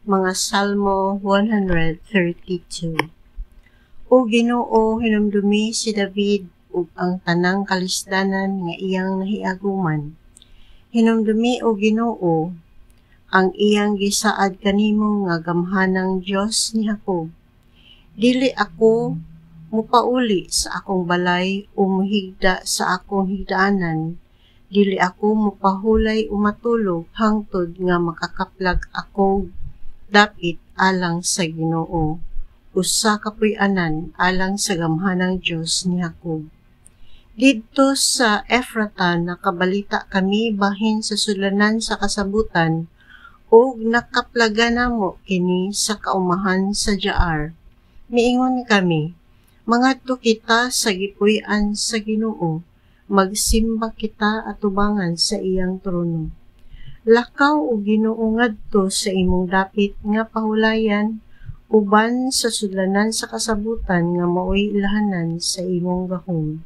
Mga Salmo 132. O Ginoo, hinumdumi si David ug ang tanang kalisdanan nga iyang nahiaguman. Hinumdumi o Ginoo ang iyang gisaad kanimo nga gamhanang Dios ni Jacob. Dili ako mupauli sa akong balay o muhigda sa akong higdaanan. Dili ako mupahulay o matulog hangtod nga makakaplag ako dapit alang sa Ginoo. Usa ka puy-anan alang sa gamhanang Dios ni Jacob. Didto sa Ephrata nakabalita kami bahin sa sulanan sa kasabutan ug nakaplaga namo kini sa kaumahan sa Jaar. Miingon kami, mangadto kita sa gipuy-an sa Ginoo, magsimba kita atubangan sa iyang trono. Lakaw o Ginoo ngadto sa imong dapit nga pahulayan, uban sa sudlanan sa kasabutan nga maoy ilahanan sa imong gahom.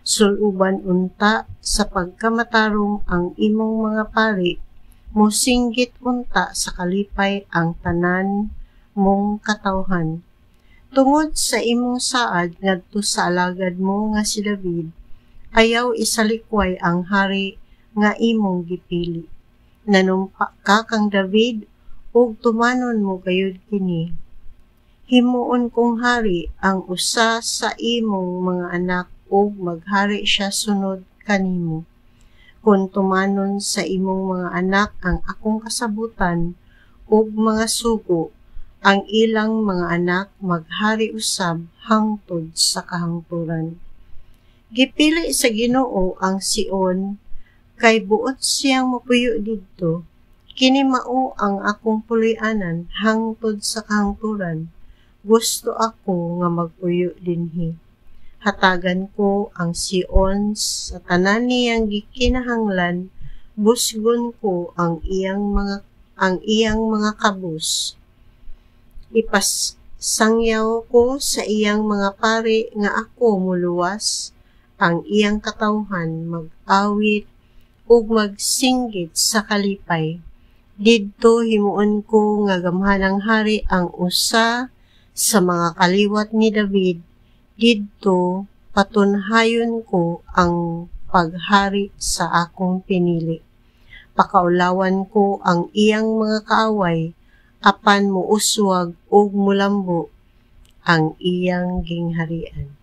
Suluban unta sa pagkamatarong ang imong mga pari, mosinggit unta sa kalipay ang tanan mong katawhan. Tungod sa imong saad ngadto sa alagad mo nga si David, ayaw isalikway ang hari nga imong gipili. Nanumpa ka kang David, ug tumanon mo gayud kini. Himuon kong hari ang usa sa imong mga anak, ug maghari siya sunod kanimo. Kung tumanon sa imong mga anak ang akong kasabutan, ug mga sugo, ang ilang mga anak maghari usab hangtod sa kahangturan. Gipili sa Ginoo ang Sion, kay buot siyang mapuyo didto. Kini mao ang akong puloy-anan hangtod sa kahangturan. Gusto ako nga magpuyo dinhi. Hatagan ko ang Sion sa tanan niyang gikinahanglan, busgon ko ang iyang mga kabus. Ipasangyaw ko sa iyang mga pari nga ako muluwas, ang iyang katawhan mag-awit ug magsinggit sa kalipay. Didto himuon ko nga gamhanang hari ang usa sa mga kaliwat ni David. Didto patunhayon ko ang paghari sa akong pinili. Pakaulawan ko ang iyang mga kaaway, apan muuswag ug mulambo ang iyang gingharian.